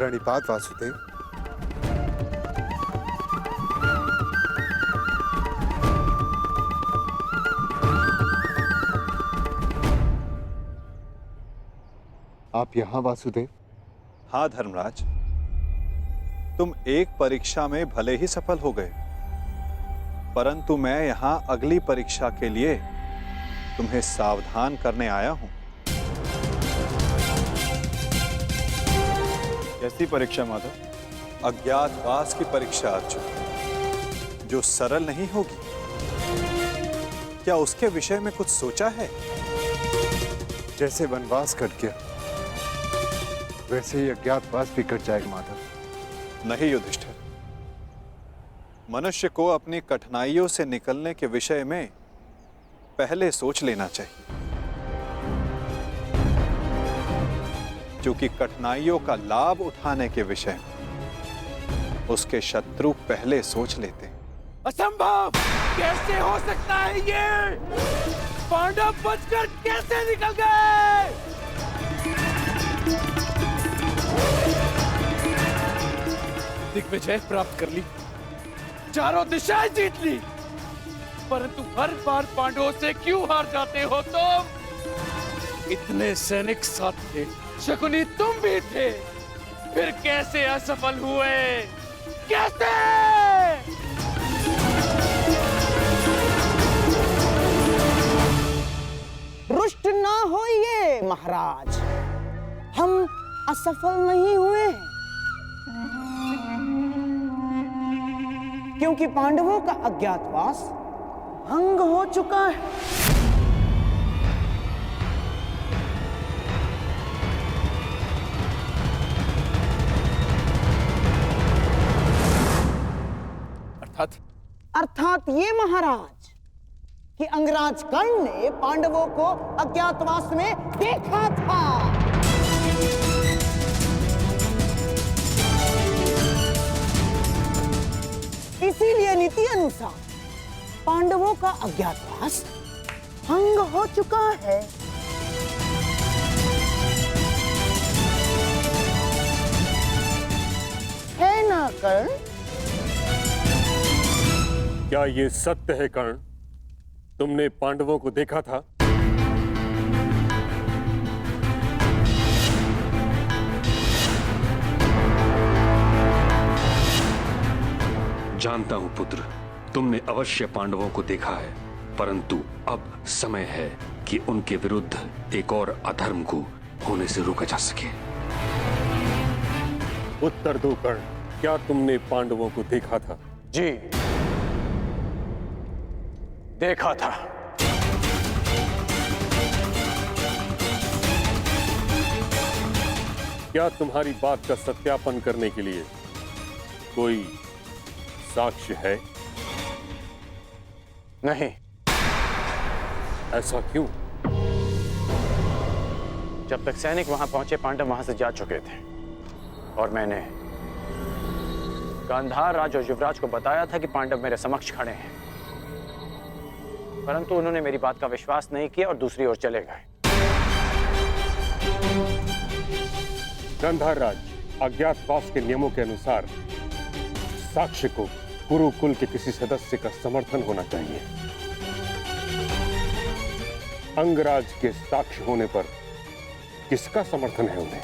प्रणिपात वासुदेव। आप यहाँ वासुदेव? हाँ धर्मराज, तुम एक परीक्षा में भले ही सफल हो गए, परंतु मैं यहाँ अगली परीक्षा के लिए तुम्हें सावधान करने आया हूं। कैसी परीक्षा माधव? अज्ञातवास की परीक्षा अर्जुन, जो सरल नहीं होगी। क्या उसके विषय में कुछ सोचा है? जैसे वनवास कट गया वैसे ही अज्ञातवास भी कट जाएगा माधव। नहीं युधिष्ठिर, मनुष्य को अपनी कठिनाइयों से निकलने के विषय में पहले सोच लेना चाहिए, क्योंकि कठिनाइयों का लाभ उठाने के विषय में उसके शत्रु पहले सोच लेते हैं। असंभव! कैसे हो सकता है ये? पांडव बचकर कैसे निकल गए? दिग्विजय प्राप्त कर ली, चारों दिशाएं जीत ली, परंतु हर बार पांडवों से क्यों हार जाते हो तुम? इतने सैनिक साथ थे, शकुनी तुम भी थे, फिर कैसे असफल हुए? कैसे? रुष्ट ना होइए महाराज, हम असफल नहीं हुए, क्योंकि पांडवों का अज्ञातवास भंग हो चुका है। अर्थात ये महाराज कि अंगराज कर्ण ने पांडवों को अज्ञातवास में देखा था। इसीलिए नीति अनुसार पांडवों का अज्ञातवास भंग हो चुका है। है ना कर्ण? क्या ये सत्य है कर्ण? तुमने पांडवों को देखा था? जानता हूं पुत्र, तुमने अवश्य पांडवों को देखा है, परंतु अब समय है कि उनके विरुद्ध एक और अधर्म को होने से रोका जा सके। उत्तर दो कर्ण, क्या तुमने पांडवों को देखा था? जी, देखा था। क्या तुम्हारी बात का सत्यापन करने के लिए कोई साक्ष्य है? नहीं। ऐसा क्यों? जब तक सैनिक वहां पहुंचे, पांडव वहां से जा चुके थे और मैंने गांधार राज और युवराज को बताया था कि पांडव मेरे समक्ष खड़े हैं, परंतु उन्होंने मेरी बात का विश्वास नहीं किया और दूसरी ओर चले गए। गांधार राज, अज्ञातवास के नियमों के अनुसार साक्ष्य को कुरुकुल के किसी सदस्य का समर्थन होना चाहिए। अंगराज के साक्ष्य होने पर किसका समर्थन है उन्हें?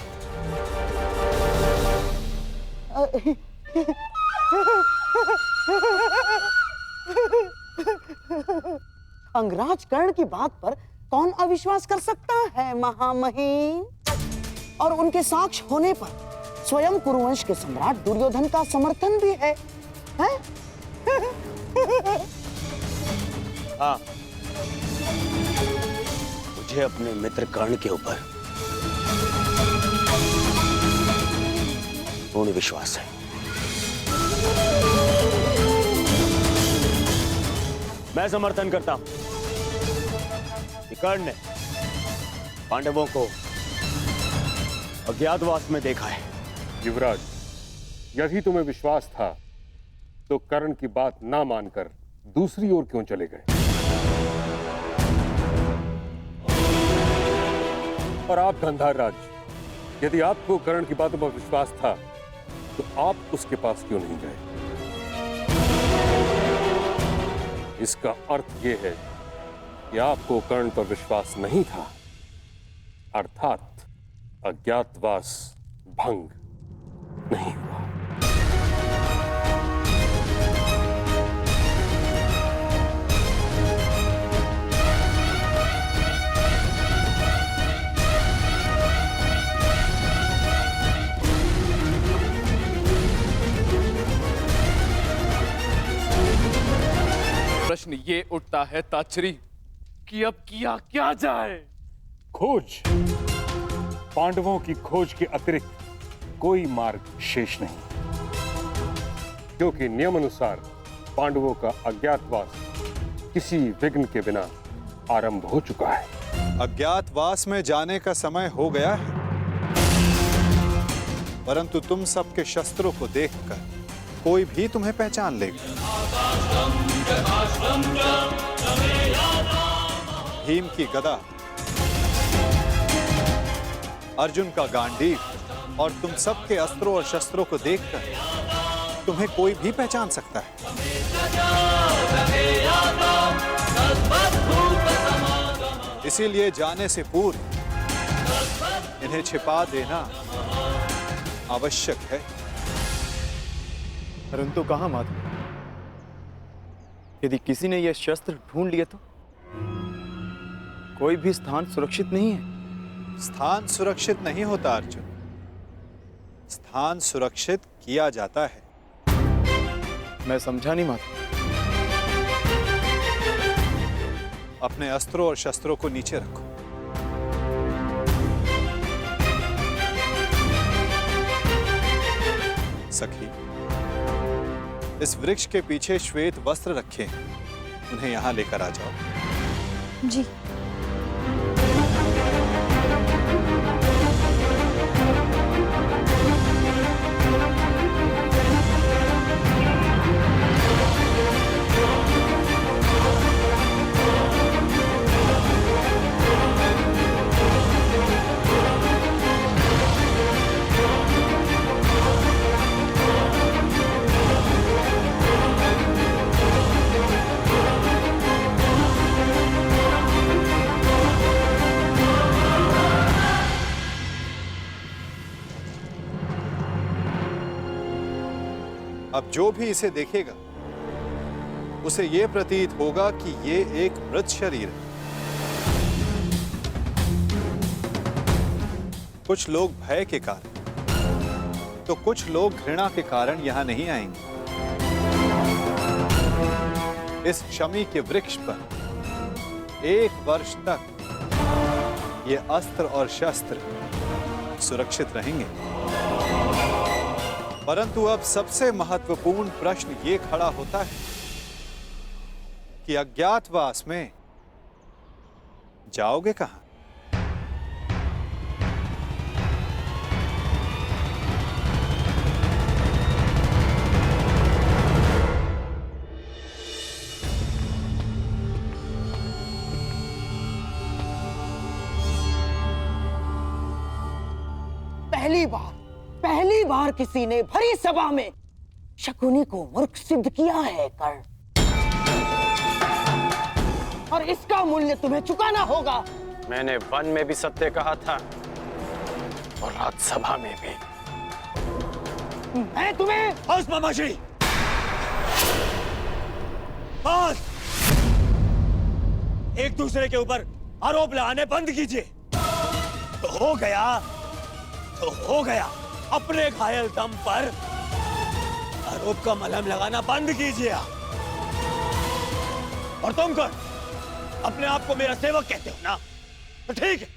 अंगराज कर्ण की बात पर कौन अविश्वास कर सकता है महामहिम? और उनके साक्ष्य होने पर स्वयं कुरुवंश के सम्राट दुर्योधन का समर्थन भी है, हैं? हाँ, मुझे अपने मित्र कर्ण के ऊपर पूर्ण विश्वास है। मैं समर्थन करता हूं कि कर्ण ने पांडवों को अज्ञातवास में देखा है। युवराज, यदि तुम्हें विश्वास था तो कर्ण की बात ना मानकर दूसरी ओर क्यों चले गए? और आप गांधार राज, यदि आपको कर्ण की बातों पर विश्वास था तो आप उसके पास क्यों नहीं गए? इसका अर्थ यह है कि आपको कर्ण पर विश्वास नहीं था, अर्थात अज्ञातवास भंग नहीं हुआ। प्रश्न ये उठता है ताचरी कि अब किया क्या जाए? खोज, पांडवों की खोज के अतिरिक्त कोई मार्ग शेष नहीं, क्योंकि नियमानुसार पांडवों का अज्ञातवास किसी विघ्न के बिना आरंभ हो चुका है। अज्ञातवास में जाने का समय हो गया है, परंतु तुम सबके शस्त्रों को देखकर कोई भी तुम्हें पहचान लेगा। भीम की गदा, अर्जुन का गांडीव और तुम सबके अस्त्रों और शस्त्रों को देखकर तुम्हें कोई भी पहचान सकता है। इसीलिए जाने से पूर्व इन्हें छिपा देना आवश्यक है। परंतु कहां माधव? यदि किसी ने यह शस्त्र ढूंढ लिए तो? कोई भी स्थान सुरक्षित नहीं है। स्थान सुरक्षित नहीं होता अर्जुन, स्थान सुरक्षित किया जाता है। मैं समझा नहीं माधव। अपने अस्त्रों और शस्त्रों को नीचे रखो। सखी, इस वृक्ष के पीछे श्वेत वस्त्र रखे हैं, उन्हें यहां लेकर आ जाओ। जी। अब जो भी इसे देखेगा उसे यह प्रतीत होगा कि ये एक मृत शरीर है। कुछ लोग भय के कारण तो कुछ लोग घृणा के कारण यहां नहीं आएंगे। इस शमी के वृक्ष पर 1 वर्ष तक ये अस्त्र और शस्त्र सुरक्षित रहेंगे। परंतु अब सबसे महत्वपूर्ण प्रश्न ये खड़ा होता है कि अज्ञातवास में जाओगे कहां? पहली बार किसी ने भरी सभा में शकुनी को मूर्ख सिद्ध किया है कर्ण, और इसका मूल्य तुम्हें चुकाना होगा। मैंने वन में भी सत्य कहा था और राजसभा में भी। मैं तुम्हें बस मामाजी, बस। एक दूसरे के ऊपर आरोप लगाने बंद कीजिए। तो हो गया तो हो गया। अपने घायल दम पर आरोप का मलहम लगाना बंद कीजिए। और तुम कौन? अपने आप को मेरा सेवक कहते हो ना? तो ठीक है,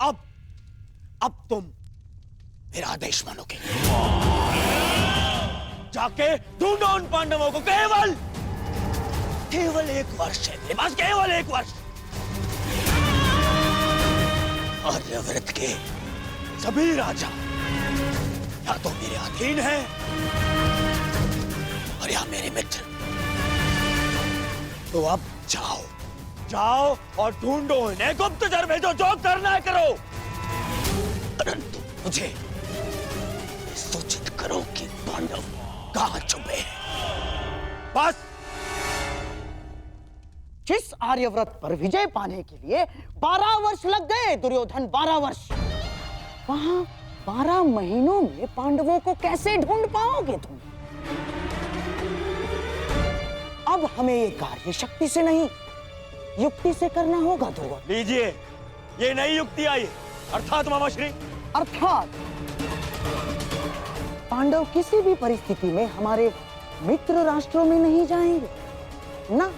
अब तुम मेरा आदेश मानोगे। जाके ढूंढो उन पांडवों को। केवल 1 वर्ष है मेरे पास, केवल 1 वर्ष। आर्यव्रत के सभी राजा या तो मेरे अधीन हैं और या मेरे मित्र। तो अब जाओ और ढूंढो इन्हें, गुप्तचर भेजो, जो करना है करो। परंतु मुझे सूचित करो कि पांडव कहां छुपे हैं। बस। जिस आर्यव्रत पर विजय पाने के लिए 12 वर्ष लग गए दुर्योधन, 12 वर्ष, वहां 12 महीनों में पांडवों को कैसे ढूंढ पाओगे तुम? अब हमें ये कार्य शक्ति से नहीं, युक्ति से करना होगा दुर्योधन। लीजिए, ये नई युक्ति आई, अर्थात मामाश्री। अर्थात पांडव किसी भी परिस्थिति में हमारे मित्र राष्ट्रों में नहीं जाएंगे ना।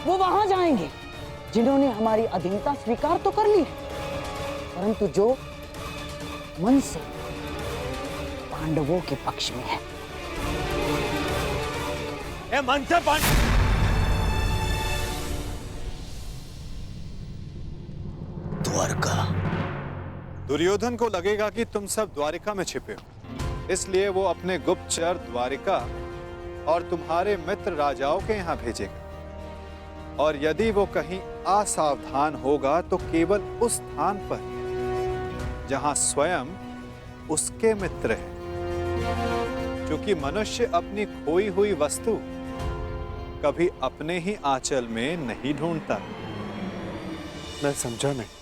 वो वहां जाएंगे जिन्होंने हमारी अधीनता स्वीकार तो कर ली है, परंतु जो मन से पांडवों के पक्ष में है। मन से द्वारका। दुर्योधन को लगेगा कि तुम सब द्वारिका में छिपे हो, इसलिए वो अपने गुप्तचर द्वारिका और तुम्हारे मित्र राजाओं के यहाँ भेजेगा। और यदि वो कहीं असावधान होगा तो केवल उस स्थान पर जहां स्वयं उसके मित्र हैं, क्योंकि मनुष्य अपनी खोई हुई वस्तु कभी अपने ही आंचल में नहीं ढूंढता। मैं समझा नहीं,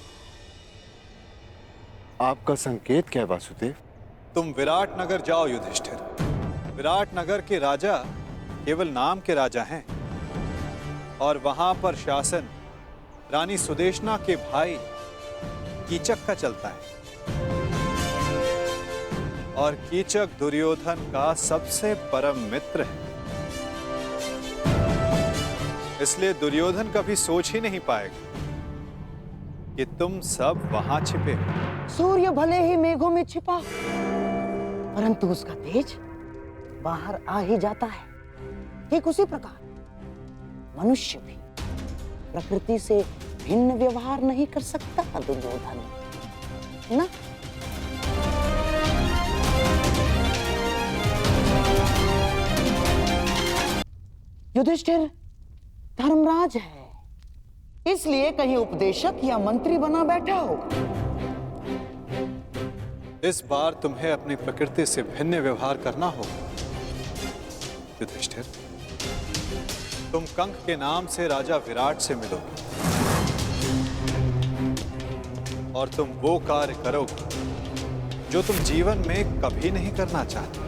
आपका संकेत क्या है वासुदेव? तुम विराट नगर जाओ युधिष्ठिर। विराट नगर के राजा केवल नाम के राजा हैं और वहां पर शासन रानी सुदेशना के भाई कीचक का चलता है। और कीचक दुर्योधन का सबसे परम मित्र है, इसलिए दुर्योधन कभी सोच ही नहीं पाएगा कि तुम सब वहां छिपे। सूर्य भले ही मेघों में छिपा, परंतु उसका तेज बाहर आ ही जाता है। ठीक उसी प्रकार मनुष्य भी प्रकृति से भिन्न व्यवहार नहीं कर सकता दुर्योधन, ना? युधिष्ठिर धर्मराज है, इसलिए कहीं उपदेशक या मंत्री बना बैठा होगा। इस बार तुम्हें अपनी प्रकृति से भिन्न व्यवहार करना होगा युधिष्ठिर। तुम कंक के नाम से राजा विराट से मिलोगे और तुम वो कार्य करोगे जो तुम जीवन में कभी नहीं करना चाहते।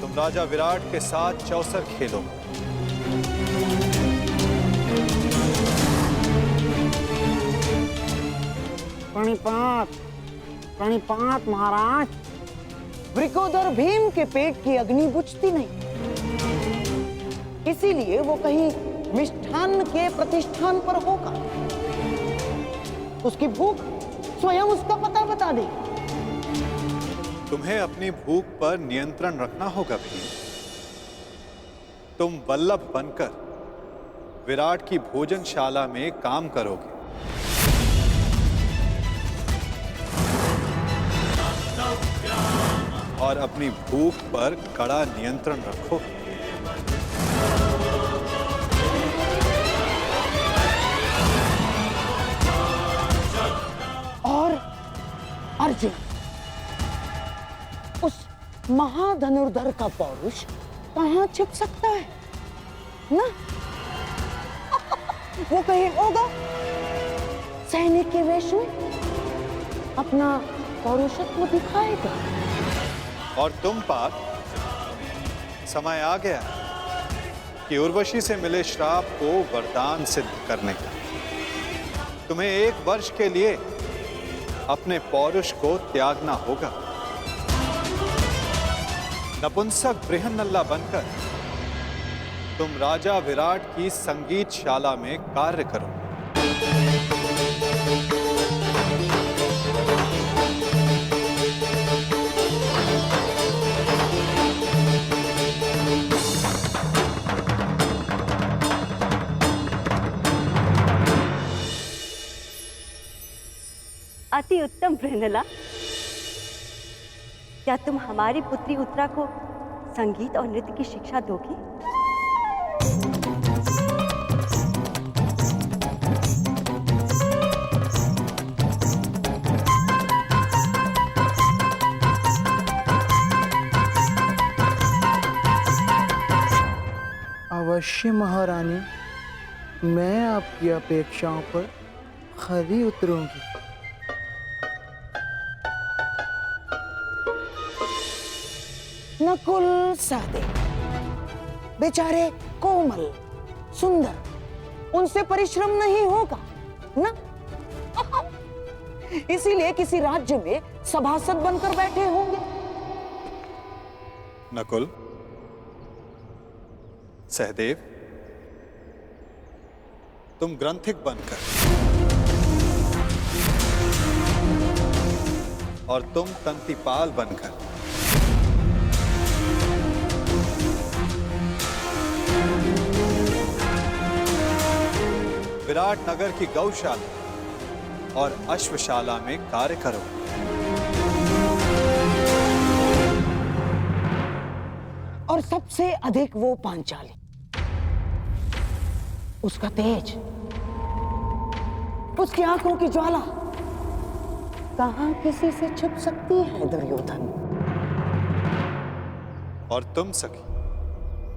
तुम राजा विराट के साथ चौसर खेलोगे। प्रणिपात, प्रणिपात महाराज। वृकोदर भीम के पेट की अग्नि बुझती नहीं, इसीलिए वो कहीं मिष्ठान्न के प्रतिष्ठान पर होगा। उसकी भूख स्वयं उसका पता बता दे। तुम्हें अपनी भूख पर नियंत्रण रखना होगा भीम। तुम वल्लभ बनकर विराट की भोजनशाला में काम करोगे और अपनी भूख पर कड़ा नियंत्रण रखोगे। और अर्जुन, उस महाधनुर्धर का पौरुष कहां छिप सकता है ना? वो कहीं होगा सैनिक के वेश में अपना पौरुषत्व दिखाएगा। और तुम पार्थ, समय आ गया कि उर्वशी से मिले श्राप को वरदान सिद्ध करने का। तुम्हें 1 वर्ष के लिए अपने पौरुष को त्यागना होगा। नपुंसक बृहन्नल्ला बनकर तुम राजा विराट की संगीतशाला में कार्य करो। अति उत्तम बृहन्नला। क्या तुम हमारी पुत्री उत्तरा को संगीत और नृत्य की शिक्षा दोगी? अवश्य महारानी, मैं आपकी अपेक्षाओं पर खरी उतरूंगी। नकुल सहदेव बेचारे कोमल सुंदर, उनसे परिश्रम नहीं होगा ना? इसीलिए किसी राज्य में सभासद बनकर बैठे होंगे। नकुल, सहदेव, तुम ग्रंथिक बनकर और तुम तंतिपाल बनकर विराट नगर की गौशाला और अश्वशाला में कार्य करो। और सबसे अधिक वो पांचाली, उसका तेज, उसकी आंखों की ज्वाला कहां किसी से छुप सकती है दुर्योधन? और तुम सखी,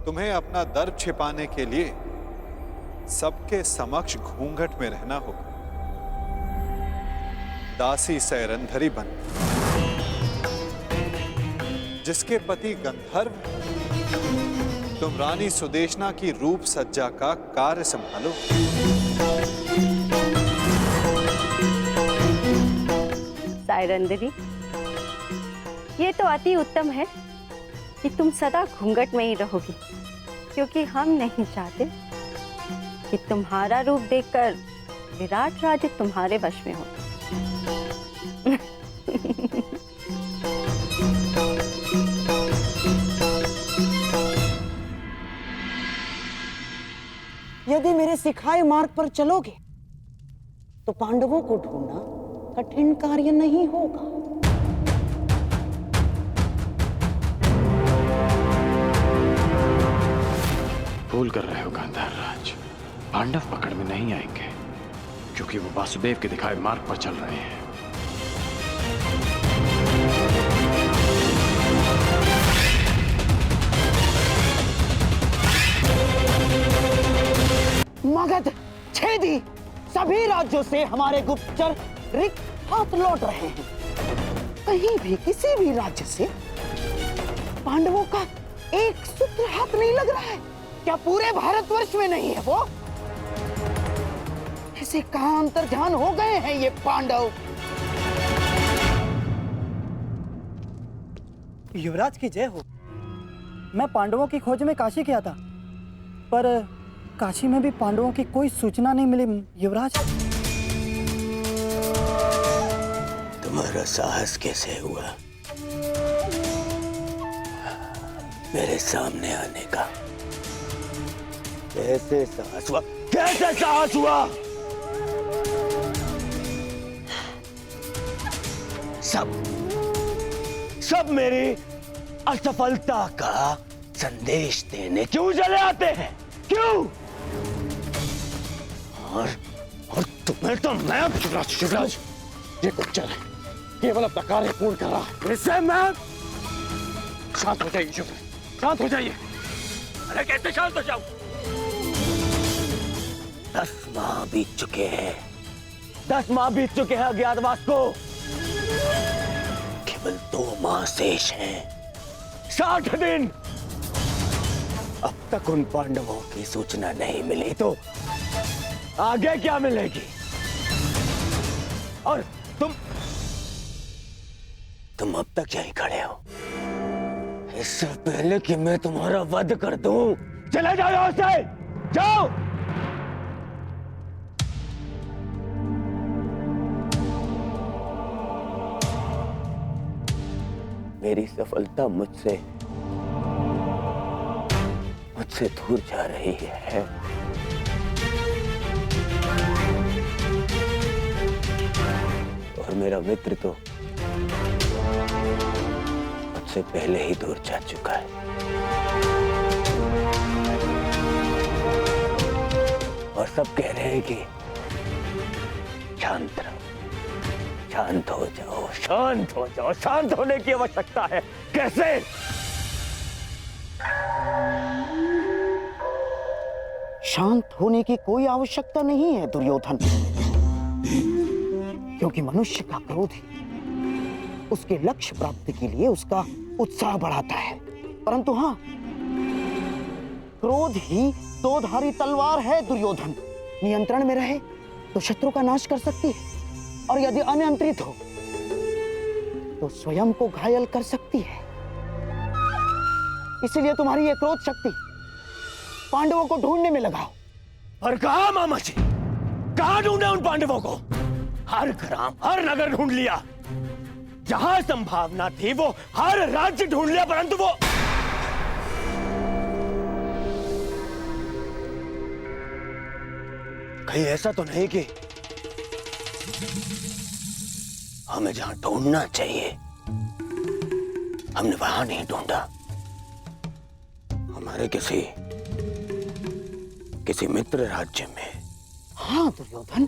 तुम्हें अपना दर्प छिपाने के लिए सबके समक्ष घूंघट में रहना होगा। दासी सैरंधरी बन, जिसके पति गंधर्व, तुम रानी सुदेशना की रूप सज्जा का कार्य संभालो। सायरंदरी, ये तो अति उत्तम है कि तुम सदा घूंघट में ही रहोगी, क्योंकि हम नहीं चाहते कि तुम्हारा रूप देखकर विराट राज्य तुम्हारे वश में हो। यदि मेरे सिखाए मार्ग पर चलोगे तो पांडवों को ढूंढना कठिन कार्य नहीं होगा। भूल कर रहे हो गांधार राज, पांडव पकड़ में नहीं आएंगे, क्योंकि वो वासुदेव के दिखाए मार्ग पर चल रहे हैं। मगध, छेदी, सभी राज्यों से हमारे गुप्तचर रिक्त हाथ लौट रहे हैं। कहीं भी किसी भी राज्य से पांडवों का एक सूत्र हाथ नहीं लग रहा है। क्या पूरे भारतवर्ष में नहीं है वो? इसे कहां अंतर्ध्यान हो गए हैं ये पांडव? युवराज की जय हो। मैं पांडवों की खोज में काशी गया था, पर काशी में भी पांडवों की कोई सूचना नहीं मिली युवराज। तुम्हारा साहस कैसे हुआ मेरे सामने आने का? कैसे साहस हुआ? कैसे साहस हुआ? सब मेरी असफलता का संदेश देने क्यों चले आते हैं? क्यों? और तुम्हें तो मैं शिवराज, ये गुप्तचर है, केवल अपना कार्य पूर्ण कर रहा है। इससे मैं शांत हो जाइए शिवराज, शांत हो जाइए। अरे कैसे शांत हो जाऊं? 10 माह बीत चुके हैं, 10 माह बीत चुके हैं अज्ञातवास को। केवल 2 माह शेष हैं, 60 दिन। अब तक उन पांडवों की सूचना नहीं मिली तो आगे क्या मिलेगी? और तुम अब तक यहीं खड़े हो, इससे पहले कि मैं तुम्हारा वध कर दूं। चले जाओ यहां से, जाओ। मेरी सफलता मुझसे दूर जा रही है। और मेरा मित्र तो मुझसे पहले ही दूर जा चुका है। और सब कह रहे हैं कि शांत रहो, शांत हो जाओ, शांत हो जाओ। शांत होने की आवश्यकता है। कैसे? शांत होने की कोई आवश्यकता नहीं है दुर्योधन, क्योंकि मनुष्य का क्रोध ही उसके लक्ष्य प्राप्ति के लिए उसका उत्साह बढ़ाता है। परंतु हाँ, क्रोध ही दोधारी तलवार है दुर्योधन। नियंत्रण में रहे तो शत्रु का नाश कर सकती है, और यदि अनियंत्रित हो तो स्वयं को घायल कर सकती है। इसलिए तुम्हारी यह क्रोध शक्ति पांडवों को ढूंढने में लगाओ। और कहा मामा जी, कहां ढूंढा उन पांडवों को? हर ग्राम, हर नगर ढूंढ लिया, जहां संभावना थी वो हर राज्य ढूंढ लिया, परंतु वो कहीं ऐसा तो नहीं कि हमें जहां ढूंढना चाहिए हमने वहां नहीं ढूंढा। हमारे किसी मित्र राज्य में। हाँ दुर्योधन,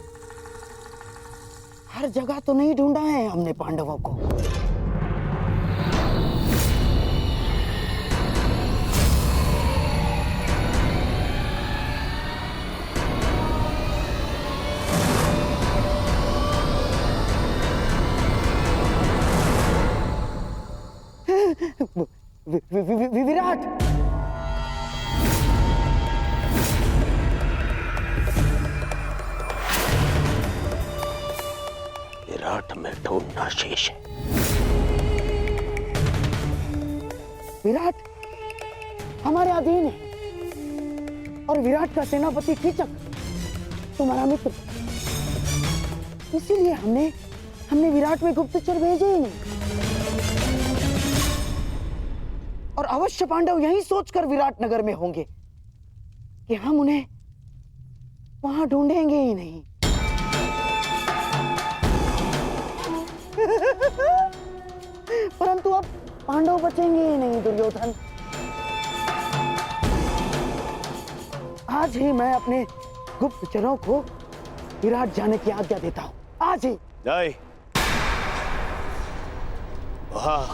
हर जगह तो नहीं ढूंढा है हमने पांडवों को। विराट, विराट में ढूंढना शेष है। विराट हमारे अधीन है, और विराट का सेनापति कीचक तुम्हारा मित्र, इसीलिए हमने विराट में गुप्तचर भेजे ही नहीं। और अवश्य पांडव यही सोचकर विराट नगर में होंगे कि हम उन्हें वहां ढूंढेंगे ही नहीं। परंतु अब पांडव बचेंगे ही नहीं दुर्योधन। आज ही मैं अपने गुप्तचरों को विराट जाने की आज्ञा देता हूं, आज ही। नहीं, वहां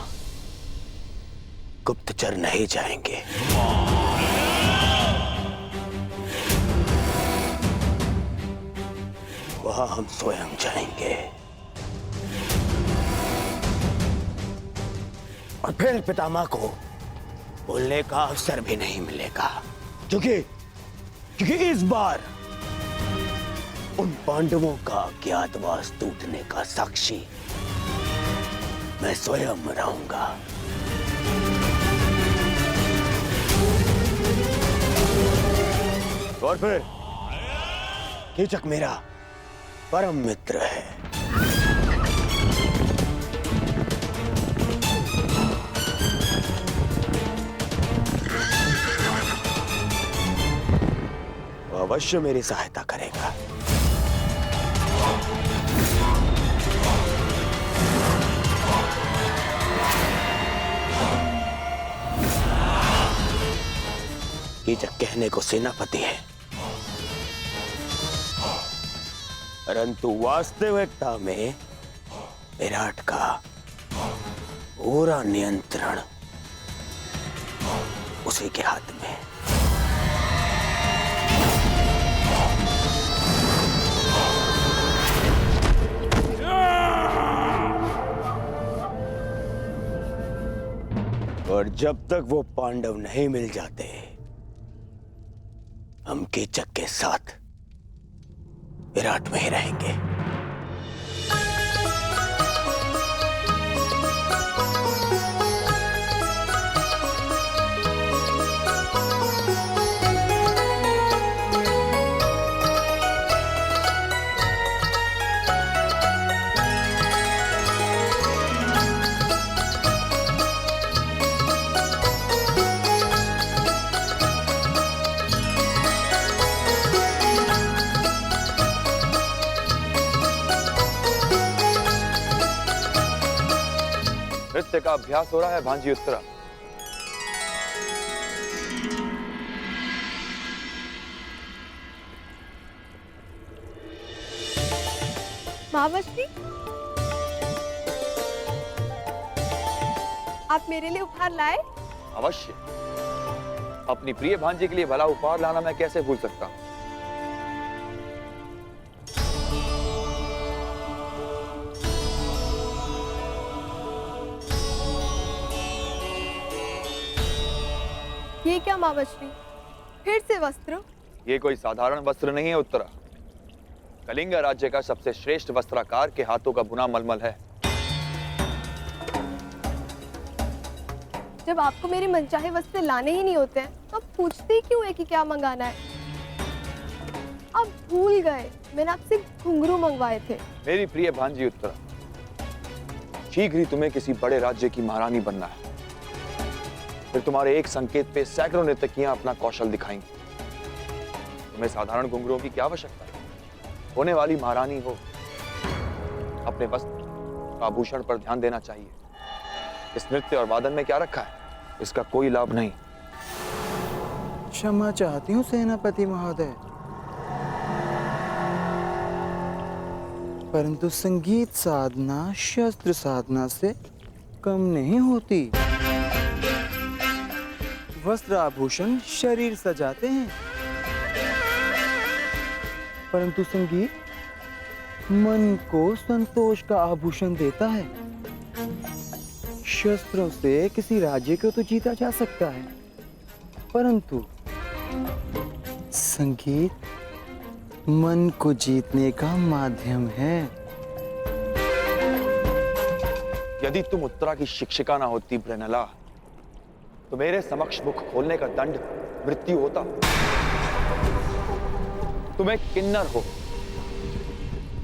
गुप्तचर नहीं जाएंगे। वहां हम स्वयं जाएंगे, और फिर पितामह को बोलने का अवसर भी नहीं मिलेगा, क्योंकि इस बार उन पांडवों का अज्ञातवास टूटने का साक्षी मैं स्वयं रहूंगा। और फिर कीचक मेरा परम मित्र है। वो अवश्य मेरी सहायता करेगा। कीचक कहने को सेनापति है, परंतु वास्तविकता में विराट का पूरा नियंत्रण उसी के हाथ में है। और जब तक वो पांडव नहीं मिल जाते, हम कीचक के साथ विराट में ही रहेंगे। नृत्य का अभ्यास हो रहा है भांजी उत्तरा। महावश्री, आप मेरे लिए उपहार लाए? अवश्य, अपनी प्रिय भांजी के लिए भला उपहार लाना मैं कैसे भूल सकता हूँ। ये क्या मामाश्री, फिर से वस्त्र? ये कोई साधारण वस्त्र नहीं है उत्तरा। कलिंग राज्य का सबसे श्रेष्ठ वस्त्राकार के हाथों का बुना मलमल है। जब आपको मेरे मनचाहे वस्त्र लाने ही नहीं होते हैं तो आप पूछते ही क्यों है कि क्या मंगाना है? आप भूल गए मैंने आपसे घुंघरू मंगवाए थे। मेरी प्रिय भांजी उत्तरा, शीघ्र ही तुम्हें किसी बड़े राज्य की महारानी बनना है। फिर तुम्हारे एक संकेत पे सैकड़ों नर्तकियां अपना कौशल दिखाएंगी। तुम्हें साधारण घुंघरुओं की क्या आवश्यकता है? होने वाली महारानी हो, अपने वस्त्र आभूषण पर ध्यान देना चाहिए। इस नृत्य और वादन में क्या रखा है, इसका कोई लाभ नहीं। क्षमा चाहती हूँ सेनापति महोदय, परंतु संगीत साधना शस्त्र साधना से कम नहीं होती। वस्त्र आभूषण शरीर सजाते हैं, परंतु संगीत मन को संतोष का आभूषण देता है। शस्त्रों से किसी राज्य को तो जीता जा सकता है, परंतु संगीत मन को जीतने का माध्यम है। यदि तुम उत्तरा की शिक्षिका ना होती ब्रेनला, तो मेरे समक्ष मुख खोलने का दंड मृत्यु होता। तुम्हें किन्नर हो,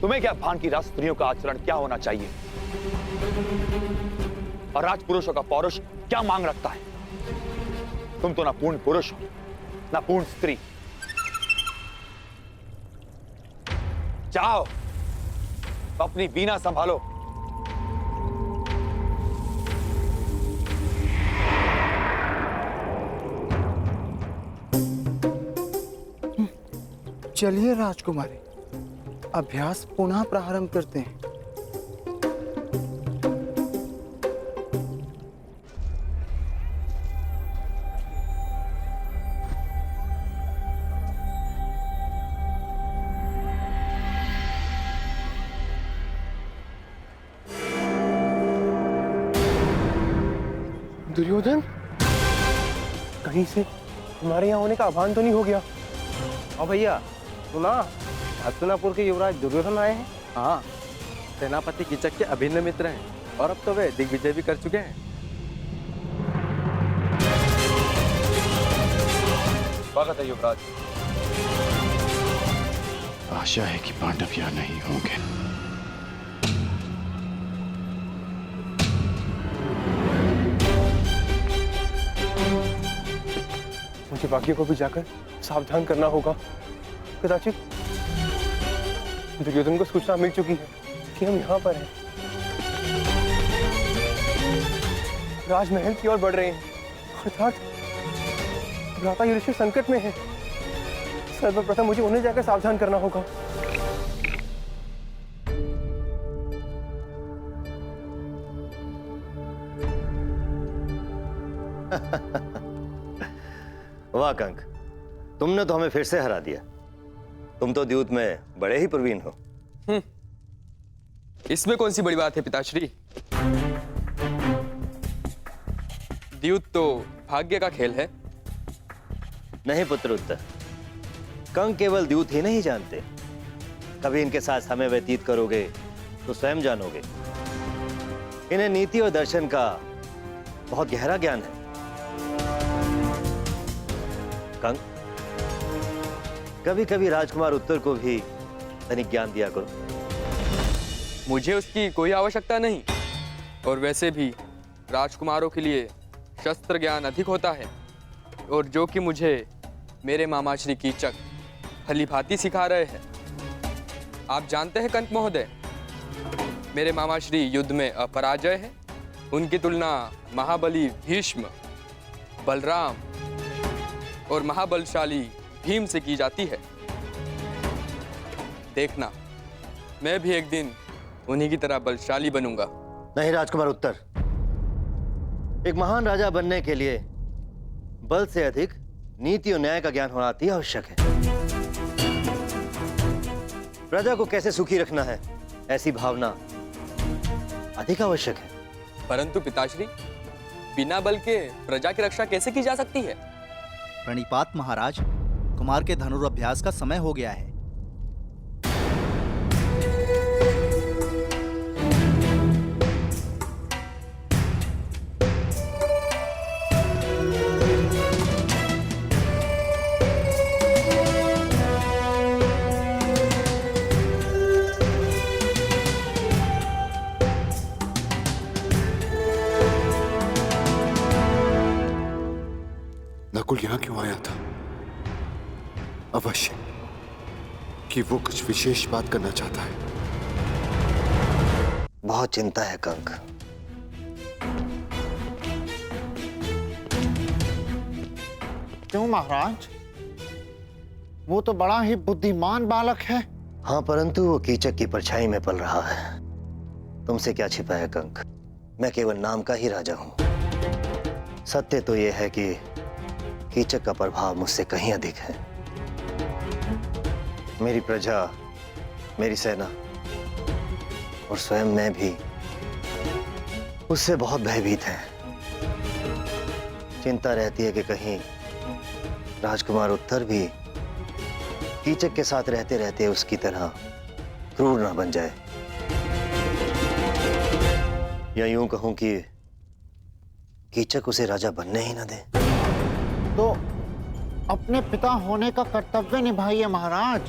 तुम्हें क्या भान की राज स्त्रियों का आचरण क्या होना चाहिए और राजपुरुषों का पौरुष क्या मांग रखता है? तुम तो ना पूर्ण पुरुष हो ना पूर्ण स्त्री। जाओ अपनी वीणा संभालो। चलिए राजकुमारी, अभ्यास पुनः प्रारंभ करते हैं। दुर्योधन, कहीं से हमारे यहाँ होने का आह्वान तो नहीं हो गया? हाँ भैया, सुना हस्तिनापुर के युवराज दुर्योधन आए हैं। हाँ, सेनापति कीचक के अभिन्न मित्र हैं और अब तो वे दिग्विजय भी कर चुके हैं। स्वागत है युवराज। आशा है कि पांडव यहाँ नहीं होंगे। मुझे बाकी को भी जाकर सावधान करना होगा। कदाचित दुर्योधन को सूचना मिल चुकी है कि हम यहाँ पर हैं। राजमहल की ओर बढ़ रहे हैं, अर्थात भ्राता युधिष्ठिर संकट में है। सर्वप्रथम मुझे उन्हें जाकर सावधान करना होगा। वाह कंक, तुमने तो हमें फिर से हरा दिया। तुम तो द्यूत में बड़े ही प्रवीण हो। इसमें कौन सी बड़ी बात है पिताश्री? द्यूत तो भाग्य का खेल है। नहीं पुत्र उत्तर, कंक केवल द्यूत ही नहीं जानते, कभी इनके साथ समय व्यतीत करोगे तो स्वयं जानोगे। इन्हें नीति और दर्शन का बहुत गहरा ज्ञान है। कंक, कभी कभी राजकुमार उत्तर को भी तनिक ज्ञान दिया करो। मुझे उसकी कोई आवश्यकता नहीं, और वैसे भी राजकुमारों के लिए शस्त्र ज्ञान अधिक होता है, और जो कि मुझे मेरे मामा श्री कीचक भलीभांति सिखा रहे हैं। आप जानते हैं कंक महोदय, मेरे मामा श्री युद्ध में अपराजय हैं। उनकी तुलना महाबली भीष्म, बलराम और महाबलशाली भीम से की जाती है। देखना, मैं भी एक दिन उन्हीं की तरह बलशाली बनूंगा। नहीं राजकुमार उत्तर, एक महान राजा बनने के लिए बल से अधिक नीति और न्याय का ज्ञान होना अति आवश्यक है। प्रजा को कैसे सुखी रखना है, ऐसी भावना अधिक आवश्यक है। परंतु पिताश्री, बिना बल के प्रजा की रक्षा कैसे की जा सकती है? प्रणिपात महाराज, कुमार के धनुर्अभ्यास का समय हो गया है। नकुल यहां क्यों आया था? अवश्य कि वो कुछ विशेष बात करना चाहता है। बहुत चिंता है कंक। क्यों महाराज? वो तो बड़ा ही बुद्धिमान बालक है। हाँ, परंतु वो कीचक की परछाई में पल रहा है। तुमसे क्या छिपा है कंक? मैं केवल नाम का ही राजा हूं। सत्य तो यह है कि कीचक का प्रभाव मुझसे कहीं अधिक है। मेरी प्रजा, मेरी सेना और स्वयं मैं भी उससे बहुत भयभीत हैं। चिंता रहती है कि कहीं राजकुमार उत्तर भी कीचक के साथ रहते रहते उसकी तरह क्रूर ना बन जाए, या यूं कहूं कि कीचक उसे राजा बनने ही ना दे। तो अपने पिता होने का कर्तव्य निभाइए महाराज।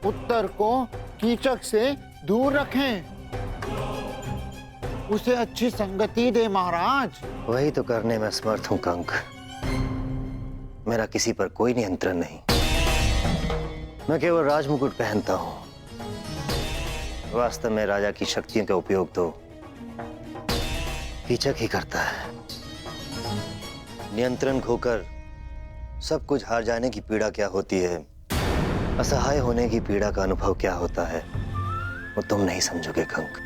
उत्तर को कीचक से दूर रखें, उसे अच्छी संगति दे महाराज। वही तो करने में समर्थ हूं कंक। मेरा किसी पर कोई नियंत्रण नहीं। मैं केवल राजमुकुट पहनता हूं। वास्तव में राजा की शक्तियों का उपयोग तो कीचक ही करता है। नियंत्रण खोकर सब कुछ हार जाने की पीड़ा क्या होती है, असहाय होने की पीड़ा का अनुभव क्या होता है, वो तुम नहीं समझोगे कंक।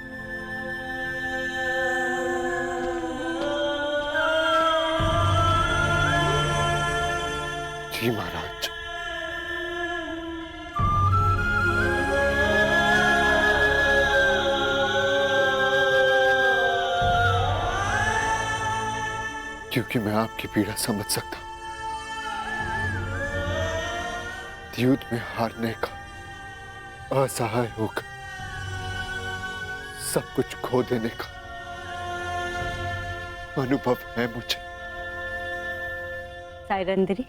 जी महाराज। क्योंकि मैं आपकी पीड़ा समझ सकता हूं। युद्ध में हारने का, असहाय होकर सब कुछ खो देने का अनुभव है मुझे। साइरंदरी,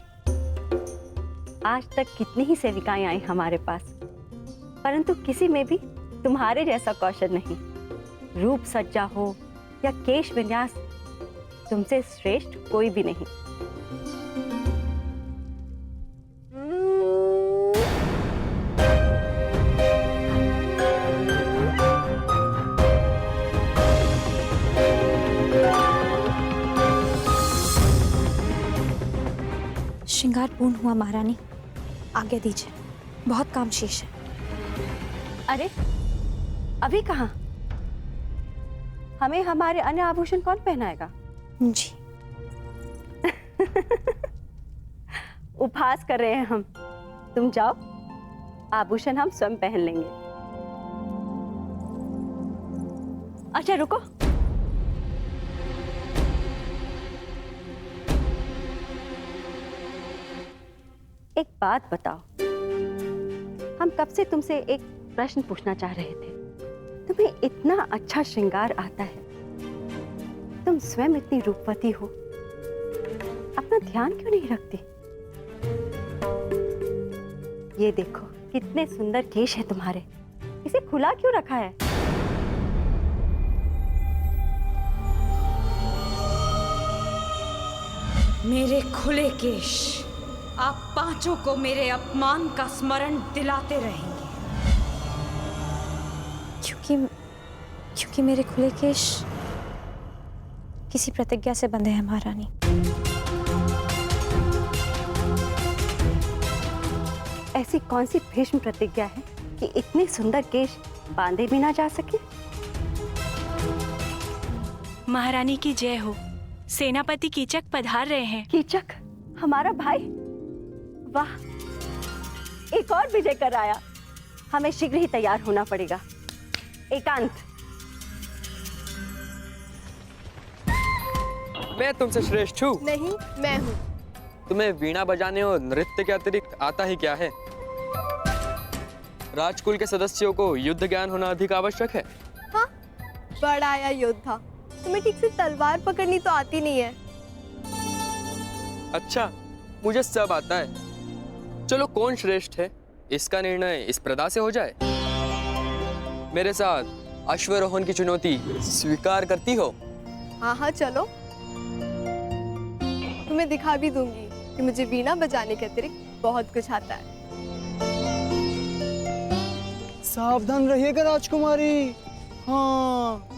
आज तक कितनी ही सेविकाएं आई हमारे पास, परंतु किसी में भी तुम्हारे जैसा कौशल नहीं। रूप सज्जा हो या केश विन्यास, तुमसे श्रेष्ठ कोई भी नहीं। श्रृंगार पूर्ण हुआ महारानी, आज्ञा दीजिए, बहुत काम शेष है। अरे अभी कहाँ? हमें हमारे अन्य आभूषण कौन पहनाएगा? जी। उपहास कर रहे हैं हम। तुम जाओ, आभूषण हम स्वयं पहन लेंगे। अच्छा रुको, एक बात बताओ। हम कब से तुमसे एक प्रश्न पूछना चाह रहे थे। तुम्हें इतना अच्छा श्रृंगार आता है, तुम स्वयं इतनी रूपवती हो, अपना ध्यान क्यों नहीं रखती? ये देखो कितने सुंदर केश है तुम्हारे, इसे खुला क्यों रखा है? मेरे खुले केश आप पांचों को मेरे अपमान का स्मरण दिलाते रहेंगे। क्योंकि मेरे खुले केश किसी प्रतिज्ञा से बंधे हैं महारानी। ऐसी कौन सी भीष्म प्रतिज्ञा है कि इतने सुंदर केश बांधे भी ना जा सके? महारानी की जय हो। सेनापति कीचक पधार रहे हैं। कीचक हमारा भाई? वाह, एक और विजय कर आया। हमें शीघ्र ही तैयार होना पड़ेगा। एकांत, मैं तुमसे श्रेष्ठ हूँ? नहीं, मैं हूँ। तुम्हें वीणा बजाने और नृत्य के अतिरिक्त आता ही क्या है? राजकुल के सदस्यों को युद्ध ज्ञान होना अधिक आवश्यक है। हाँ, बड़ा आया योद्धा। तुम्हें ठीक से तलवार पकड़नी तो आती नहीं है। अच्छा, मुझे सब आता है। चलो कौन श्रेष्ठ है इसका निर्णय इस प्रदा से हो जाए। मेरे साथ अश्वरोहण की चुनौती स्वीकार करती हो? हाँ हाँ चलो, तुम्हें दिखा भी दूंगी कि मुझे वीणा बजाने के अतिरिक्त बहुत कुछ आता है। सावधान रहिएगा राजकुमारी। हाँ।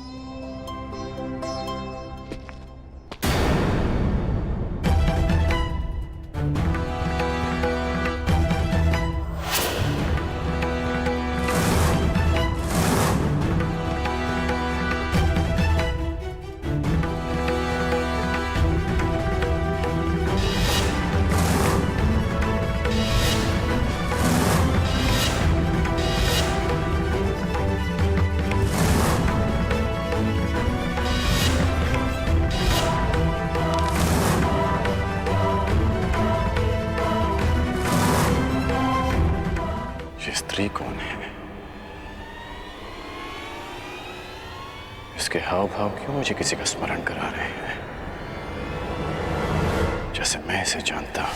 स्त्री कौन है? इसके हाव भाव क्यों मुझे किसी का स्मरण करा रहे हैं, जैसे मैं इसे जानता हूं।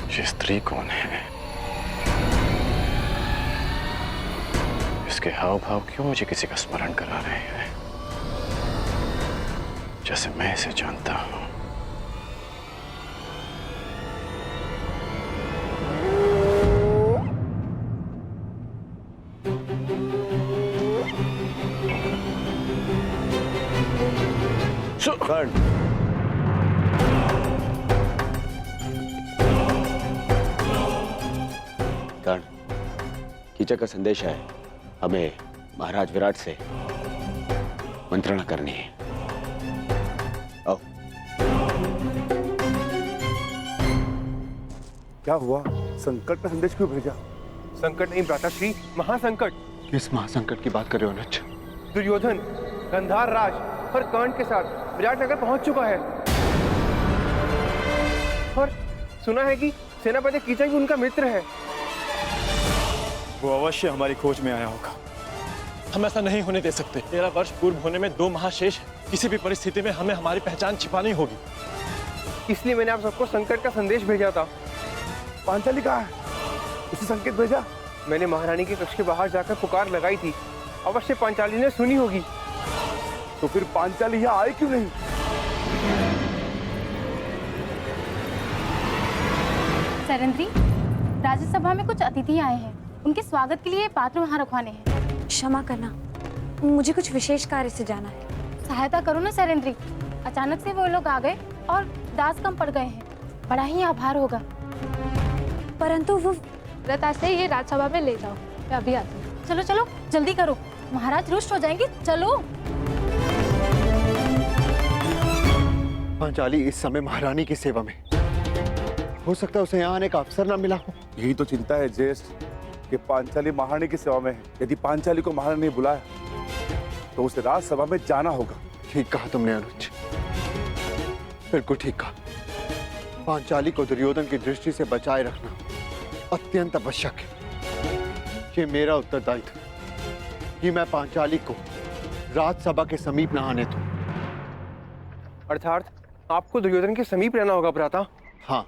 ये स्त्री कौन है? इसके हाव भाव क्यों मुझे किसी का स्मरण करा रहे हैं, जैसे मैं इसे जानता हूं। कर्ण, कर्ण, कीचक का संदेश है। हमें महाराज विराट से मंत्रणा करनी है। आओ। क्या हुआ? संकट का संदेश क्यों भेजा? संकट नहीं भ्राताश्री, महासंकट। किस महासंकट की बात कर रहे हो अनुज? दुर्योधन गंधार राज और कर्ण के साथ विराटनगर पहुंच चुका है और सुना है कि सेनापति कीचक भी उनका मित्र है। वो अवश्य हमारी खोज में आया होगा। हम ऐसा नहीं होने दे सकते। 13 वर्ष पूर्व होने में 2 महाशेष है। किसी भी परिस्थिति में हमें हमारी पहचान छिपानी होगी। इसलिए मैंने आप सबको संकट का संदेश भेजा था। पांचाली कहाँ है? उसे संकेत भेजा? मैंने महारानी के कक्ष के बाहर जाकर पुकार लगाई थी। अवश्य पांचाली ने सुनी होगी। तो फिर पांचाली यहाँ आई क्यों नहीं? सैरंद्री, राज्यसभा में कुछ अतिथि आए हैं। उनके स्वागत के लिए पात्र वहाँ रखवाने हैं। क्षमा करना, मुझे कुछ विशेष कार्य से जाना है। सहायता करो ना सैरंद्री। अचानक से वो लोग आ गए और दास कम पड़ गए हैं। बड़ा ही आभार होगा। परंतु वो रताशे ये राज्यसभा में ले जाओ, मैं अभी आती हूँ। चलो चलो जल्दी करो, महाराज रुष्ट हो जाएंगे। चलो। पांचाली इस समय महारानी की सेवा में, हो सकता है उसे यहाँ आने का अवसर न मिला हो। यही तो चिंता है ज्येष्ठ, कि पांचाली महारानी की सेवा में है। यदि पांचाली को महारानी ने बुलाया तो उसे राजसभा में जाना होगा। ठीक कहा तुमने अनुज, बिल्कुल ठीक कहा। पांचाली को दुर्योधन की दृष्टि से बचाए रखना अत्यंत आवश्यक है। ये मेरा उत्तरदायित्व है कि मैं पांचाली को राजसभा के समीप न आने दूं। अर्थात आपको दुर्योधन के समीप रहना होगा भ्राता। हाँ,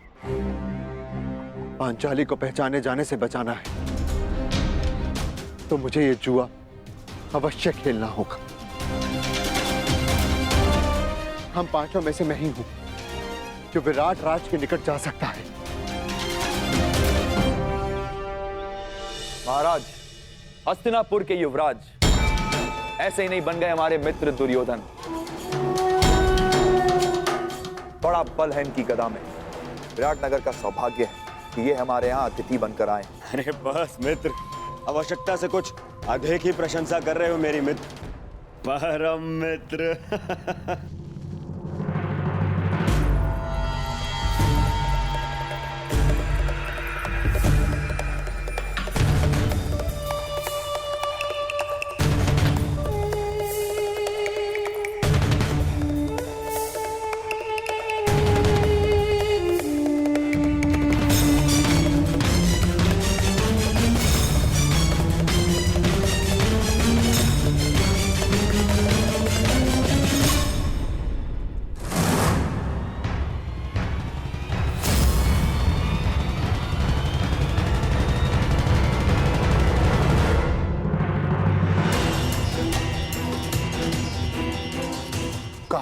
पांचाली को पहचाने जाने से बचाना है तो मुझे ये जुआ अवश्य खेलना होगा। हम पांचों में से मैं ही हूं जो विराट राज के निकट जा सकता है। महाराज, हस्तिनापुर के युवराज ऐसे ही नहीं बन गए हमारे मित्र दुर्योधन। बड़ा बल है इनकी गदा में। विराटनगर का सौभाग्य है कि ये हमारे यहाँ अतिथि बनकर आए। अरे बस मित्र, आवश्यकता से कुछ अधिक ही प्रशंसा कर रहे हो मेरी मित्र। परम मित्र।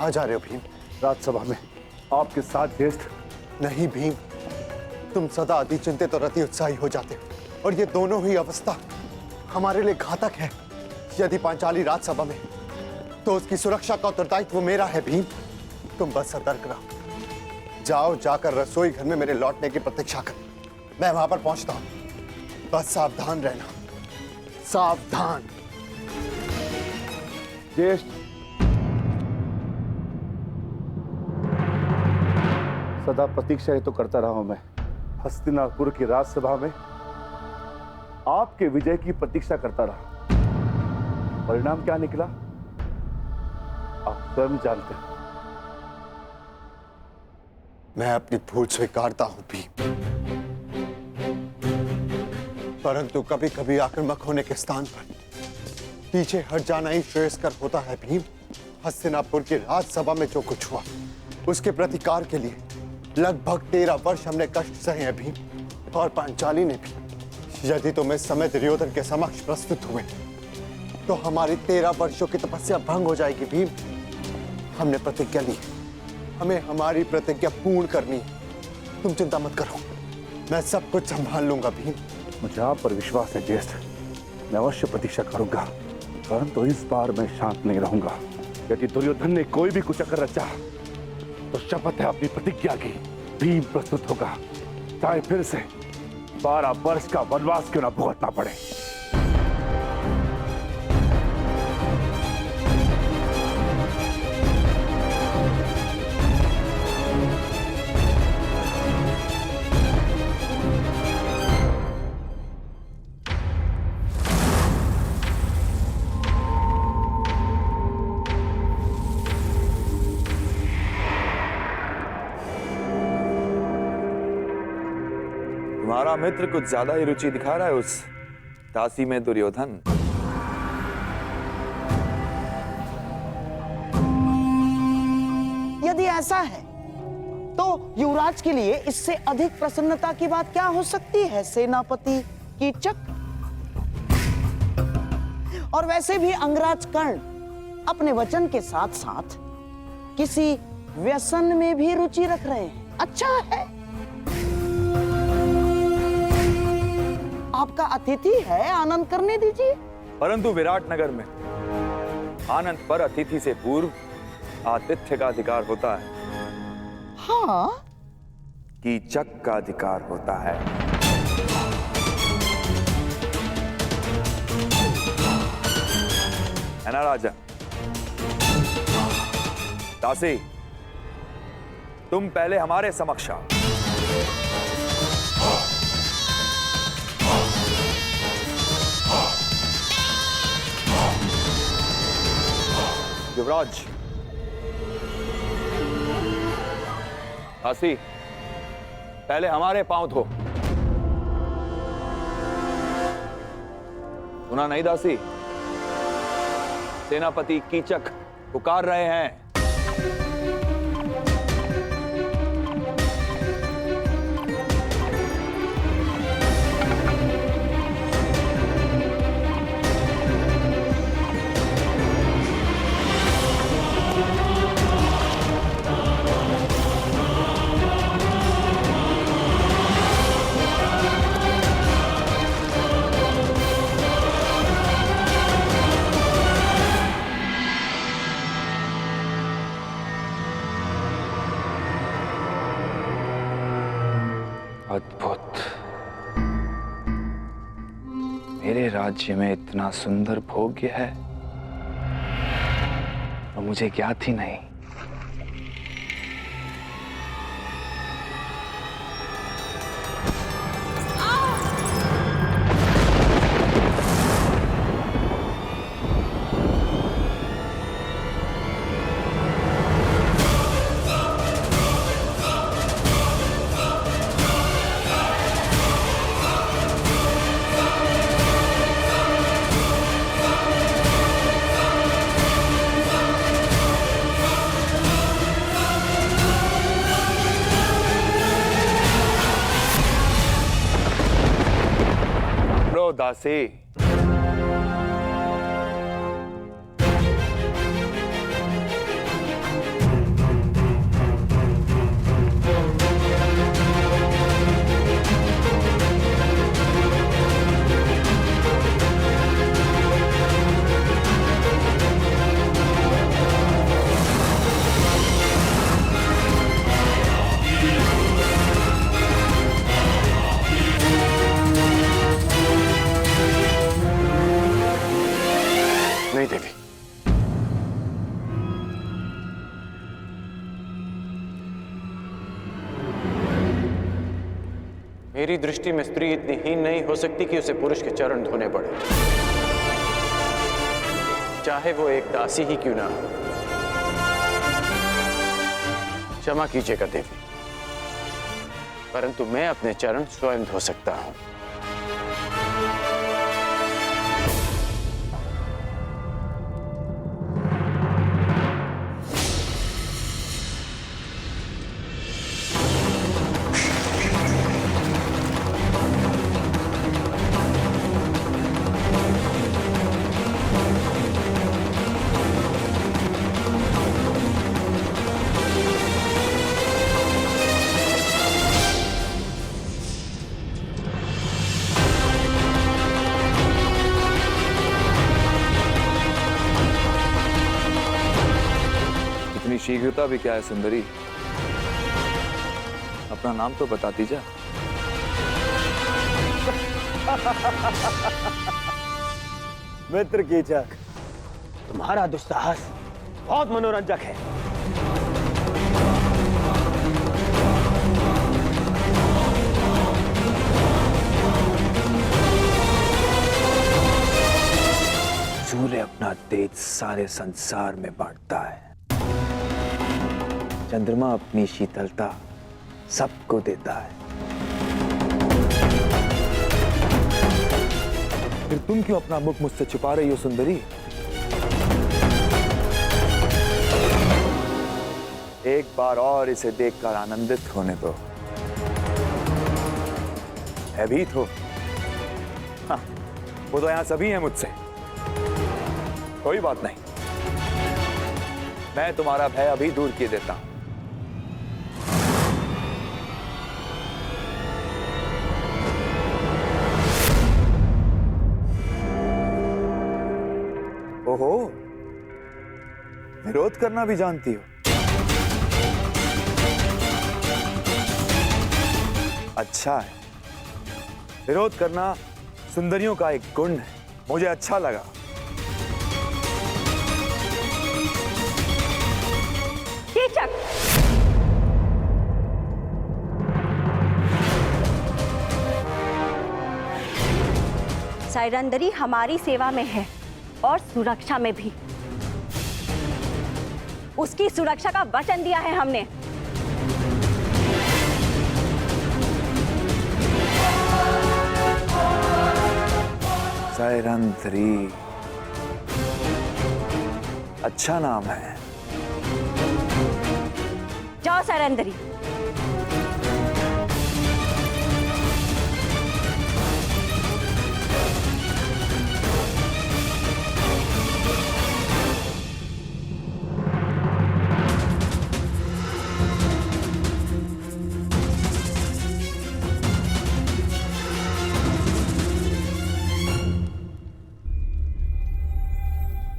कहाँ जा रहे हो भीम? राजसभा में आपके साथ ज्येष्ठ। नहीं भीम, तुम सदा अति चिंतित और अति उत्साही हो जाते हो और ये दोनों ही अवस्था हमारे लिए घातक है। यदि पांचाली राजसभा में तो उसकी सुरक्षा का उत्तरदायित्व मेरा है भीम। तुम बस सतर्क रहो। जाओ, जाकर रसोई घर में मेरे लौटने की प्रतीक्षा कर। मैं वहां पर पहुंचता हूं। बस सावधान रहना, सावधान। ज्येष्ठ, सदा प्रतीक्षा ही तो करता रहा हूं मैं। हस्तिनापुर की राजसभा में आपके विजय की प्रतीक्षा करता रहा। परिणाम क्या निकला आप स्वयं जानते हैं। मैं अपनी भूल स्वीकारता हूं भीम, परंतु कभी कभी आक्रामक होने के स्थान पर पीछे हट जाना ही श्रेयस्कर होता है भीम। हस्तिनापुर की राजसभा में जो कुछ हुआ उसके प्रतिकार के लिए लगभग 13 वर्ष हमने कष्ट सहे हैं भीम, और पांचाली ने भी। यदि तुम इस समय दुर्योधन के समक्ष प्रस्तुत हुए तो हमारी 13 वर्षों की तपस्या भंग हो जाएगी भीम। हमने प्रतिज्ञा ली, हमें हमारी प्रतिज्ञा पूर्ण करनी है। तुम चिंता मत करो, मैं सब कुछ संभाल लूंगा भीम। मुझे आप पर विश्वास है ज्येष्ठ, मैं अवश्य प्रतीक्षा करूंगा, परंतु इस बार मैं शांत नहीं रहूंगा। यदि दुर्योधन ने कोई भी कुचक्कर रचा तो शपथ है अपनी प्रतिज्ञा की, भीम प्रस्तुत होगा, चाहे फिर से 12 वर्ष का वनवास क्यों न भुगतना पड़े। तुम्हारा मित्र कुछ ज्यादा ही रुचि दिखा रहा है उस दासी में दुर्योधन। यदि ऐसा है तो युवराज के लिए इससे अधिक प्रसन्नता की बात क्या हो सकती है सेनापति कीचक। और वैसे भी अंगराज कर्ण अपने वचन के साथ साथ किसी व्यसन में भी रुचि रख रहे हैं। अच्छा है, आपका अतिथि है, आनंद करने दीजिए। परंतु विराटनगर में आनंद पर अतिथि से पूर्व आतिथ्य का अधिकार होता है। हाँ, कीचक का अधिकार होता है। है ना राजा? दासी, तुम पहले हमारे समक्ष आओ। युवराज, दासी, पहले हमारे पांव धो। सुना नहीं दासी? सेनापति कीचक पुकार रहे हैं। अद्भुत, मेरे राज्य में इतना सुंदर भोग्य है और मुझे ज्ञात ही नहीं। दासी, मेरी दृष्टि में स्त्री इतनी हीन नहीं हो सकती कि उसे पुरुष के चरण धोने पड़े, चाहे वो एक दासी ही क्यों ना हो। क्षमा कीजिएगा देवी, परंतु मैं अपने चरण स्वयं धो सकता हूं। शीघ्रता भी क्या है सुंदरी, अपना नाम तो बताती जा। मित्र कीचक, तुम्हारा दुस्साहस बहुत मनोरंजक है। सूर्य अपना तेज सारे संसार में बांटता है, चंद्रमा अपनी शीतलता सबको देता है। फिर तुम क्यों अपना मुख मुझसे छुपा रही हो सुंदरी? एक बार और इसे देखकर आनंदित होने दो। भयभीत हो? हाँ, वो तो यहां सभी हैं मुझसे। कोई बात नहीं, मैं तुम्हारा भय अभी दूर किए देता हूं। ओहो, विरोध करना भी जानती हो? अच्छा है, विरोध करना सुंदरियों का एक गुण है, मुझे अच्छा लगा। कीचक, सैरंदरी हमारी सेवा में है और सुरक्षा में भी। उसकी सुरक्षा का वचन दिया है हमने। सैरंदरी अच्छा नाम है। जाओ सैरंदरी।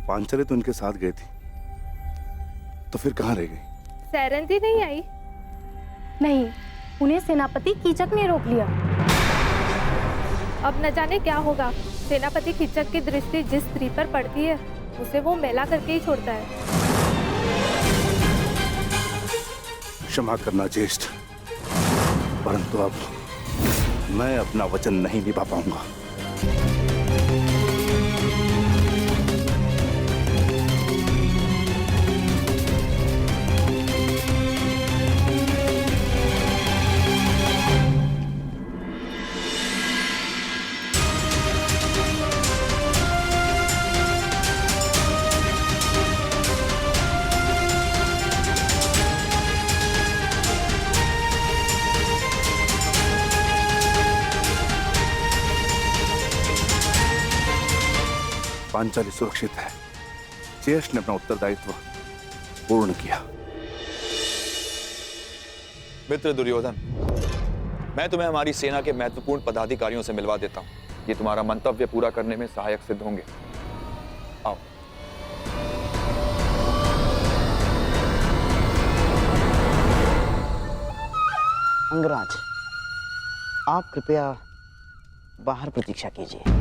पांचाली तो उनके साथ गई थी, तो फिर कहाँ रह गई? सैरंधी नहीं आई? नहीं, उन्हें सेनापति कीचक ने रोक लिया। अब न जाने क्या होगा। सेनापति कीचक की दृष्टि जिस स्त्री पर पड़ती है उसे वो मैला करके ही छोड़ता है। क्षमा करना ज्येष्ठ, परंतु अब मैं अपना वचन नहीं निभा पाऊंगा। पांचाली सुरक्षित है। ज्येष्ठ ने अपना उत्तरदायित्व पूर्ण किया। मित्र दुर्योधन, मैं तुम्हें हमारी सेना के महत्वपूर्ण पदाधिकारियों से मिलवा देता हूं। ये तुम्हारा मंतव्य पूरा करने में सहायक सिद्ध होंगे। आओ। अंगराज, आप कृपया बाहर प्रतीक्षा कीजिए।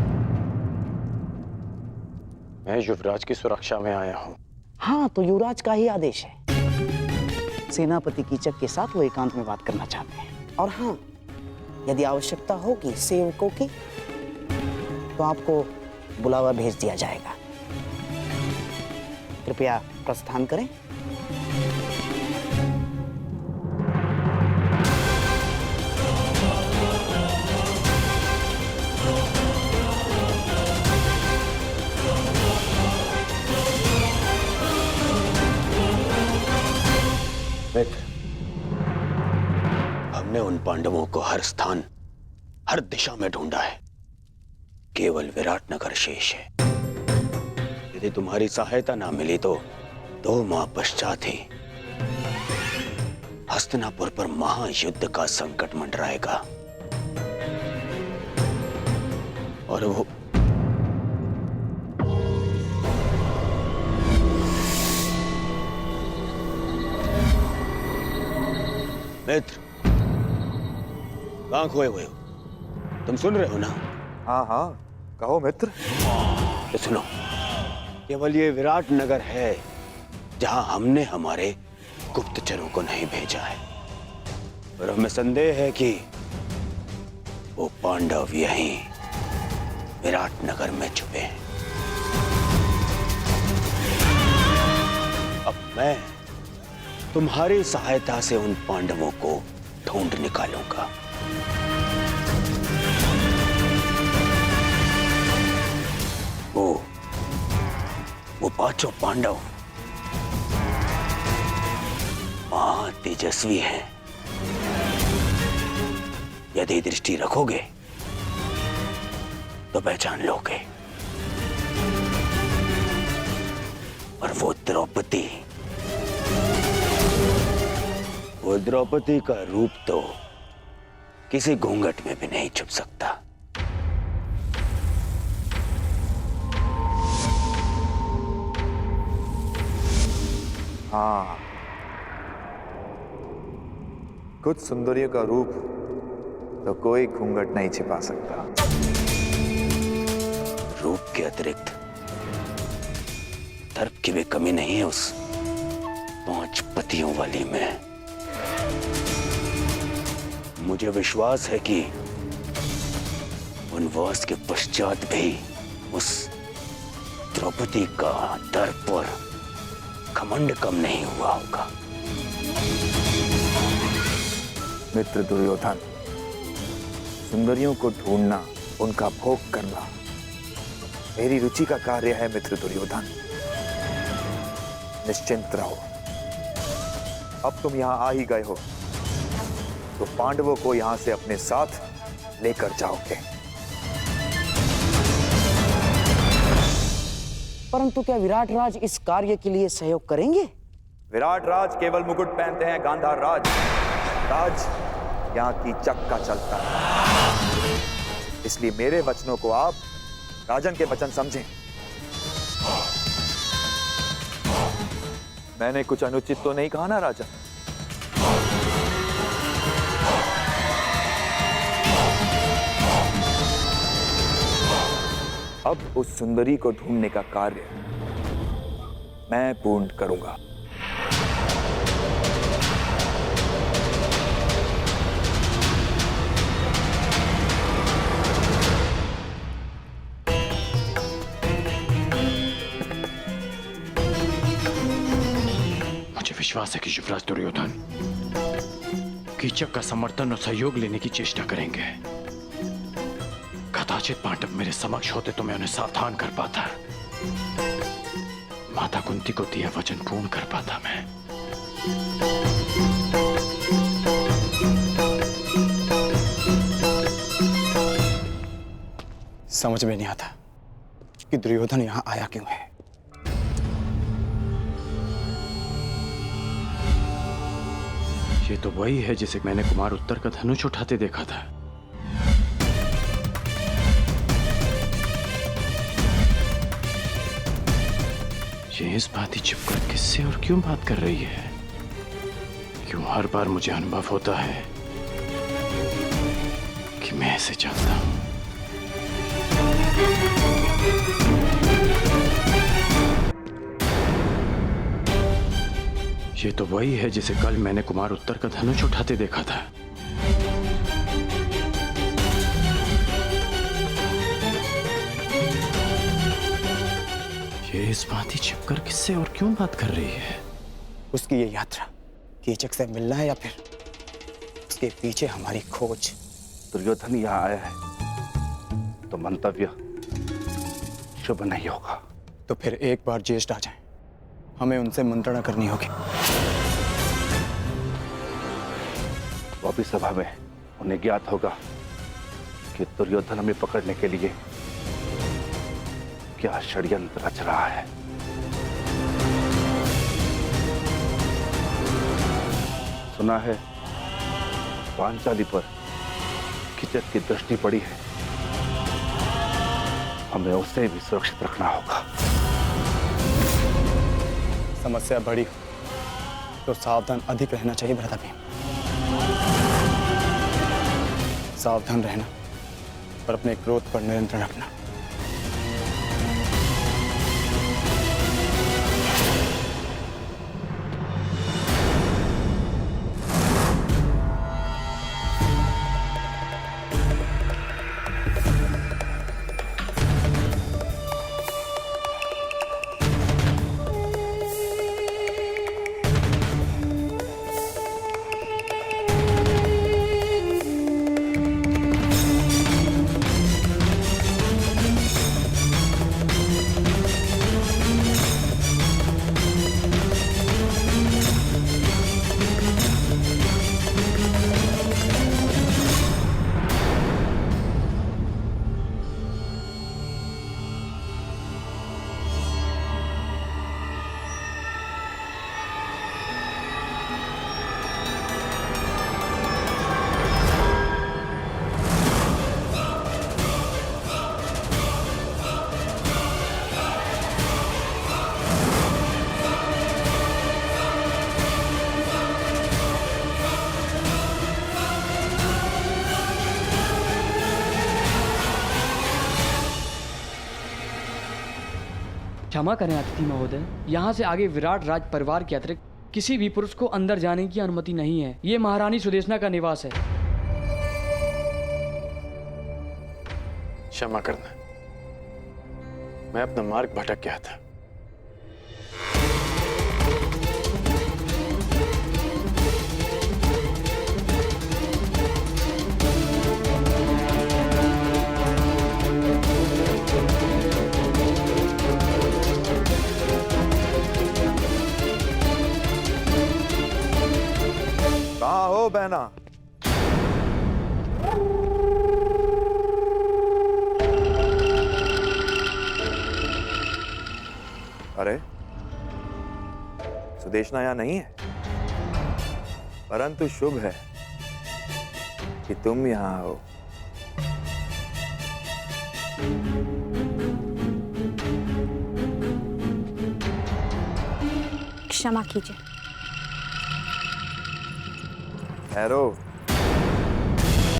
मैं युवराज की सुरक्षा में आया हूँ। हाँ, तो युवराज का ही आदेश है। सेनापति कीचक के साथ वो एकांत में बात करना चाहते हैं। और हाँ, यदि आवश्यकता होगी सेवकों की तो आपको बुलावा भेज दिया जाएगा। कृपया प्रस्थान करें। मित्र, हमने उन पांडवों को हर स्थान, हर दिशा में ढूंढा है, केवल विराटनगर शेष है। यदि तुम्हारी सहायता ना मिली तो 2 माह पश्चात ही हस्तिनापुर पर महायुद्ध का संकट मंडराएगा और वो मित्र, कहां खोए हुए हो? तुम सुन रहे हो ना? हाँ हाँ, कहो मित्र। तो सुनो, केवल ये विराट नगर है जहां हमने हमारे गुप्तचरों को नहीं भेजा है, और हमें संदेह है कि वो पांडव यहीं विराट नगर में छुपे हैं। अब मैं तुम्हारी सहायता से उन पांडवों को ढूंढ निकालूंगा। वो 5 पांडव महातेजस्वी हैं। यदि दृष्टि रखोगे तो पहचान लोगे। और वो द्रौपदी का रूप तो किसी घूंघट में भी नहीं छुप सकता। हाँ, कुछ सुंदरियों का रूप तो कोई घूंघट नहीं छिपा सकता। रूप के अतिरिक्त तर्क की भी कमी नहीं है उस 5 पतियों वाली में। मुझे विश्वास है कि वनवास के पश्चात भी उस द्रौपदी का दर्प और घमंड कम नहीं हुआ होगा। मित्र दुर्योधन, सुंदरियों को ढूंढना, उनका भोग करना मेरी रुचि का कार्य है। मित्र दुर्योधन, निश्चिंत रहो। अब तुम यहां आ ही गए हो तो पांडवों को यहां से अपने साथ लेकर जाओगे। परंतु क्या विराट राज इस कार्य के लिए सहयोग करेंगे? विराट राज केवल मुकुट पहनते हैं, गांधार राज यहां की चक्का चलता है। इसलिए मेरे वचनों को आप राजन के वचन समझें। मैंने कुछ अनुचित तो नहीं कहा ना राजन? अब उस सुंदरी को ढूंढने का कार्य मैं पूर्ण करूंगा। मुझे विश्वास है कि युवराज दुर्योधन कीचक का समर्थन और सहयोग लेने की चेष्टा करेंगे। कदाचित पांडव मेरे समक्ष होते तो मैं उन्हें सावधान कर पाता, माता कुंती को दिया वचन पूर्ण कर पाता मैं। समझ में नहीं आता कि दुर्योधन यहां आया क्यों है। ये तो वही है जिसे मैंने कुमार उत्तर का धनुष उठाते देखा था। ये इस बात ही छिपकर किससे और क्यों बात कर रही है? क्यों हर बार मुझे अनुभव होता है कि मैं ऐसे चाहता हूं। ये तो वही है जिसे कल मैंने कुमार उत्तर का धनुष उठाते देखा था। इस बात ही छिपकर किससे और क्यों बात कर रही है? उसकी ये यात्रा कीचक से मिलना है या फिर उसके पीछे हमारी खोज? दुर्योधन यहाँ आया है तो मंतव्य शुभ नहीं होगा। तो फिर एक बार ज्येष्ठ आ जाए, हमें उनसे मंत्रणा करनी होगी। वो भी सभा में उन्हें ज्ञात होगा कि दुर्योधन हमें पकड़ने के लिए क्या षड्यंत्र रच रहा है। सुना है पांचाली पर कीचक की दृष्टि पड़ी है, हमें उसे भी सुरक्षित रखना होगा। समस्या बड़ी हो तो सावधान अधिक रहना चाहिए भ्राता भीम। सावधान रहना और अपने क्रोध पर नियंत्रण रखना। क्षमा करें अतिथि महोदय, यहाँ से आगे विराट राज परिवार के अतिरिक्त किसी भी पुरुष को अंदर जाने की अनुमति नहीं है। ये महारानी सुदेशना का निवास है। क्षमा करना, मैं अपना मार्ग भटक गया था। कहाँ हो बहना? अरे सुदेशना यहाँ नहीं है, परंतु शुभ है कि तुम यहाँ हो। क्षमा कीजिए। ठहरो।